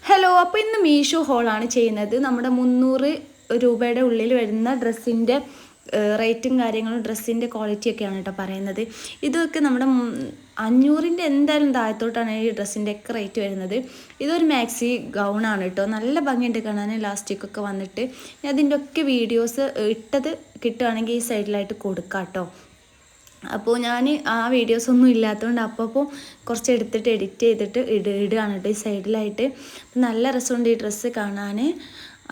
Hello, അപ്പോൾ ഇന്ന് മീഷോ ഹോളാണ് ചെയ്യുന്നത്. നമ്മുടെ 300 രൂപയുടെ ഉള്ളിൽ വരുന്ന ഡ്രസ്സിൻ്റെ റേറ്റും കാര്യങ്ങളും ഡ്രസ്സിൻ്റെ ക്വാളിറ്റിയൊക്കെയാണ് കേട്ടോ പറയുന്നത്. ഇതൊക്കെ നമ്മുടെ 500ൻ്റെ എന്തായാലും താഴത്തോട്ടാണ് ഈ ഡ്രസ്സിൻ്റെ ഒക്കെ റേറ്റ് വരുന്നത്. ഇതൊരു മാക്സി ഗൗണാണ് കേട്ടോ. നല്ല ഭംഗിയുണ്ട് കാണാൻ, ലാസ്റ്റിക്കൊക്കെ വന്നിട്ട്. അതിൻ്റെ ഒക്കെ വീഡിയോസ് ഇട്ടത് കിട്ടുകയാണെങ്കിൽ ഈ സൈഡിലായിട്ട് കൊടുക്കാം കേട്ടോ. അപ്പോൾ ഞാൻ ആ വീഡിയോസൊന്നും ഇല്ലാത്തതുകൊണ്ട് അപ്പോൾ കുറച്ച് എടുത്തിട്ട് എഡിറ്റ് ചെയ്തിട്ട് ഇടുകയാണ് കേട്ടോ ഈ സൈഡിലായിട്ട്. നല്ല രസമുണ്ട് ഈ ഡ്രസ്സ് കാണാൻ.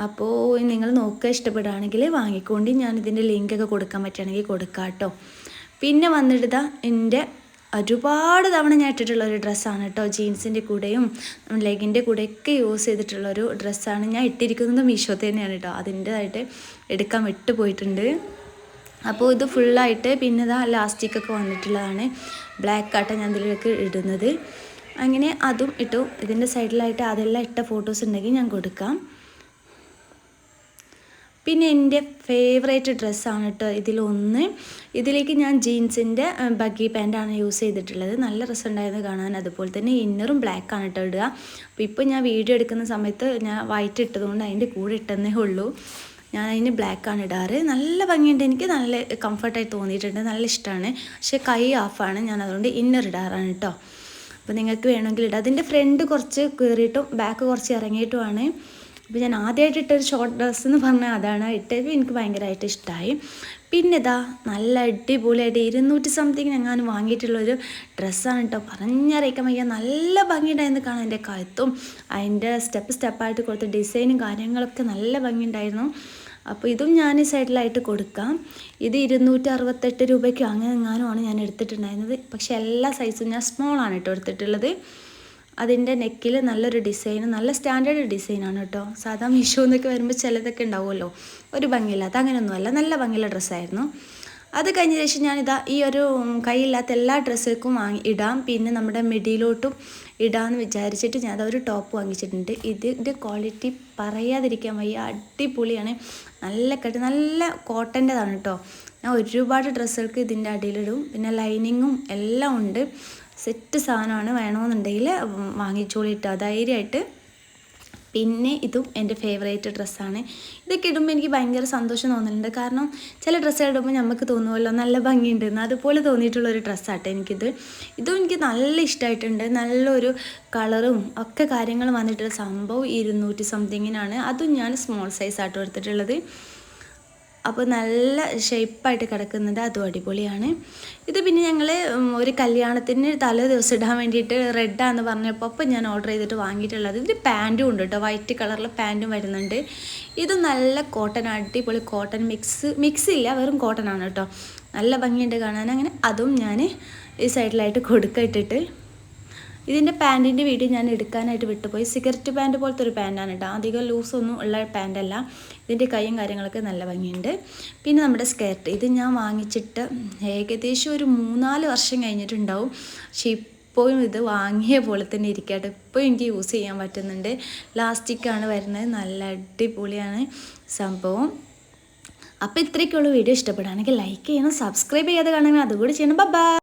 അപ്പോൾ നിങ്ങൾ നോക്കുക, ഇഷ്ടപ്പെടുകയാണെങ്കിൽ വാങ്ങിക്കൊണ്ട് ഞാൻ ഇതിൻ്റെ ലിങ്കൊക്കെ കൊടുക്കാൻ പറ്റുകയാണെങ്കിൽ കൊടുക്കാം കേട്ടോ. പിന്നെ വന്നിട്ട് എൻ്റെ ഒരുപാട് തവണ ഞാൻ ഇട്ടിട്ടുള്ളൊരു ഡ്രസ്സാണ് കേട്ടോ. ജീൻസിൻ്റെ കൂടെയും ലെഗിൻ്റെ കൂടെയൊക്കെ യൂസ് ചെയ്തിട്ടുള്ളൊരു ഡ്രസ്സാണ്. ഞാൻ ഇട്ടിരിക്കുന്നത് മീഷോ തന്നെയാണ് കേട്ടോ. അതിൻ്റെതായിട്ട് എടുക്കാൻ വിട്ടുപോയിട്ടുണ്ട്. അപ്പോൾ ഇത് ഫുള്ളായിട്ട് പിന്നെ ഇതാ ലാസ്റ്റിക്കൊക്കെ വന്നിട്ടുള്ളതാണ്. ബ്ലാക്ക് ആട്ട ഞാൻ ഇതിലേക്ക് ഇടുന്നത്. അങ്ങനെ അതും ഇട്ടു. ഇതിൻ്റെ സൈഡിലായിട്ട് അതെല്ലാം ഇട്ട ഫോട്ടോസ് ഉണ്ടെങ്കിൽ ഞാൻ കൊടുക്കാം. പിന്നെ എൻ്റെ ഫേവറേറ്റ് ഡ്രസ്സാണ് കേട്ടോ ഇതിലൊന്ന്. ഇതിലേക്ക് ഞാൻ ജീൻസിൻ്റെ ബഗ്ഗി പാൻറ്റാണ് യൂസ് ചെയ്തിട്ടുള്ളത്. നല്ല രസമുണ്ടായിരുന്നു കാണാൻ. അതുപോലെ തന്നെ ഇന്നറും ബ്ലാക്കാണ് കേട്ടോ ഇടുക. അപ്പോൾ ഇപ്പോൾ ഞാൻ വീഡിയോ എടുക്കുന്ന സമയത്ത് ഞാൻ വൈറ്റ് ഇട്ടതുകൊണ്ട് അതിൻ്റെ കൂടെ ഇട്ടെന്നേ ഉള്ളൂ. ഞാൻ അതിന് ബ്ലാക്കാണ് ഇടാറ്. നല്ല ഭംഗിയുണ്ട്, എനിക്ക് നല്ല കംഫർട്ടായി തോന്നിയിട്ടുണ്ട്, നല്ല ഇഷ്ടമാണ്. പക്ഷേ കൈ ഓഫാണ്, ഞാൻ അതുകൊണ്ട് ഇന്നർ ഇടാറാണ് കേട്ടോ. അപ്പോൾ നിങ്ങൾക്ക് വേണമെങ്കിൽ ഇടാം. അതിൻ്റെ ഫ്രണ്ട് കുറച്ച് കയറിയിട്ടും ബാക്ക് കുറച്ച് ഇറങ്ങിയിട്ടുമാണ്. അപ്പോൾ ഞാൻ ആദ്യമായിട്ട് ഇട്ടൊരു ഷോർട്ട് ഡ്രസ്സ് എന്ന് പറഞ്ഞാൽ അതാണ് ഇട്ടത്. എനിക്ക് ഭയങ്കരമായിട്ട് ഇഷ്ടമായി. പിന്നെ ഇതാ നല്ല അടിപൊളിയായിട്ട് 200 സംതിങ് എങ്ങാനും വാങ്ങിയിട്ടുള്ളൊരു ഡ്രസ്സാണ് കേട്ടോ. പറഞ്ഞറിയിക്കാൻ വയ്യ, നല്ല ഭംഗിയുണ്ടായിരുന്നു കാണാൻ. എൻ്റെ കഴുത്തും അതിൻ്റെ സ്റ്റെപ്പായിട്ട് കൊടുത്ത ഡിസൈനും കാര്യങ്ങളൊക്കെ നല്ല ഭംഗിയുണ്ടായിരുന്നു. അപ്പോൾ ഇതും ഞാൻ ഈ സൈഡിലായിട്ട് കൊടുക്കാം. ഇത് 268 രൂപയ്ക്ക് അങ്ങനെ എങ്ങാനുമാണ് ഞാൻ എടുത്തിട്ടുണ്ടായിരുന്നത്. പക്ഷേ എല്ലാ സൈസും ഞാൻ സ്മോളാണ് കേട്ടോ എടുത്തിട്ടുള്ളത്. അതിൻ്റെ നെക്കിൽ നല്ലൊരു ഡിസൈൻ, നല്ല സ്റ്റാൻഡേർഡ് ഡിസൈനാണ് കേട്ടോ. സാധാ മീഷോ എന്നൊക്കെ വരുമ്പോൾ ചിലതൊക്കെ ഉണ്ടാവുമല്ലോ ഒരു ഭംഗിയില്ലാത്ത, അങ്ങനെയൊന്നുമല്ല, നല്ല ഭംഗിയുള്ള ഡ്രസ്സായിരുന്നു. അത് കഴിഞ്ഞ ശേഷം ഞാനിതാ ഈ ഒരു കൈയില്ലാത്ത എല്ലാ ഡ്രസ്സുകൾക്കും ഇടാം, പിന്നെ നമ്മുടെ മിഡിയിലോട്ടും ഇടാമെന്ന് വിചാരിച്ചിട്ട് ഞാൻ അതൊരു ടോപ്പ് വാങ്ങിച്ചിട്ടുണ്ട്. ഇതിൻ്റെ ക്വാളിറ്റി പറയാതിരിക്കാൻ വയ്യ, അടിപൊളിയാണ്. നല്ല കോട്ടൻ്റെതാണ് കേട്ടോ. ഞാൻ ഒരുപാട് ഡ്രസ്സുകൾക്ക് ഇതിൻ്റെ അടിയിലിടും. പിന്നെ ലൈനിങ്ങും എല്ലാം ഉണ്ട്. സെറ്റ് സാധനമാണ്, വേണമെന്നുണ്ടെങ്കിൽ വാങ്ങിച്ചോളിട്ടോ ധൈര്യമായിട്ട്. പിന്നെ ഇതും എൻ്റെ ഫേവറേറ്റ് ഡ്രസ്സാണ്. ഇതൊക്കെ ഇടുമ്പോൾ എനിക്ക് ഭയങ്കര സന്തോഷം തോന്നുന്നുണ്ട്. കാരണം ചില ഡ്രസ്സുകൾ ഇടുമ്പോൾ നമുക്ക് തോന്നുമല്ലോ നല്ല ഭംഗിയുണ്ടെന്ന്, അതുപോലെ തോന്നിയിട്ടുള്ളൊരു ഡ്രസ്സാട്ടെ എനിക്കിത്. ഇതും എനിക്ക് നല്ല ഇഷ്ടമായിട്ടുണ്ട്. നല്ലൊരു കളറും ഒക്കെ കാര്യങ്ങളും വന്നിട്ടുള്ള സംഭവം 200 സംതിങ്ങിനാണ്. അതും ഞാൻ സ്മോൾ സൈസാട്ടോ എടുത്തിട്ടുള്ളത്. അപ്പോൾ നല്ല ഷേപ്പായിട്ട് കിടക്കുന്നത്, അതും അടിപൊളിയാണ്. ഇത് പിന്നെ ഞങ്ങൾ ഒരു കല്യാണത്തിന് തലേ ദിവസം ഇടാൻ വേണ്ടിയിട്ട് റെഡാന്ന് പറഞ്ഞപ്പോൾ അപ്പോൾ ഞാൻ ഓർഡർ ചെയ്തിട്ട് വാങ്ങിയിട്ടുള്ളത്. ഇതിൻ്റെ പാൻറ്റും ഉണ്ട് കേട്ടോ, വൈറ്റ് കളറിൽ പാൻറ്റും വരുന്നുണ്ട്. ഇത് നല്ല കോട്ടൺ, അടിപൊളി കോട്ടൺ മിക്സ് ഇല്ല, വെറും കോട്ടൺ ആണ് കേട്ടോ. നല്ല ഭംഗിയുണ്ട് കാണാൻ. അങ്ങനെ അതും ഞാൻ ഈ സൈഡിലായിട്ട് കൊടുക്കിട്ടിട്ട്. ഇതിൻ്റെ പാൻറ്റിൻ്റെ വീഡിയോ ഞാൻ എടുക്കാനായിട്ട് വിട്ടുപോയി. സിഗരറ്റ് പാൻറ്റ് പോലത്തെ ഒരു പാൻറ്റാണ് കേട്ടോ, അധികം ലൂസൊന്നും ഉള്ള പാൻറ്റല്ല. ഇതിൻ്റെ കൈയും കാര്യങ്ങളൊക്കെ നല്ല ഭംഗിയുണ്ട്. പിന്നെ നമ്മുടെ സ്കേർട്ട്, ഇത് ഞാൻ വാങ്ങിച്ചിട്ട് ഏകദേശം ഒരു 3-4 വർഷം കഴിഞ്ഞിട്ടുണ്ടാവും. പക്ഷേ ഇപ്പോഴും ഇത് വാങ്ങിയ പോലെ തന്നെ ഇരിക്കട്ടെ, ഇപ്പോഴും എനിക്ക് യൂസ് ചെയ്യാൻ പറ്റുന്നുണ്ട്. ലാസ്റ്റിക്കാണ് വരുന്നത്, നല്ല അടിപൊളിയാണ് സംഭവം. അപ്പോൾ ഇത്രയൊക്കെയുള്ള വീഡിയോ ഇഷ്ടപ്പെടുകയാണെങ്കിൽ ലൈക്ക് ചെയ്യണം, സബ്സ്ക്രൈബ് ചെയ്യാതെ കാണണമെങ്കിൽ അതുകൂടി ചെയ്യണം. ബൈ.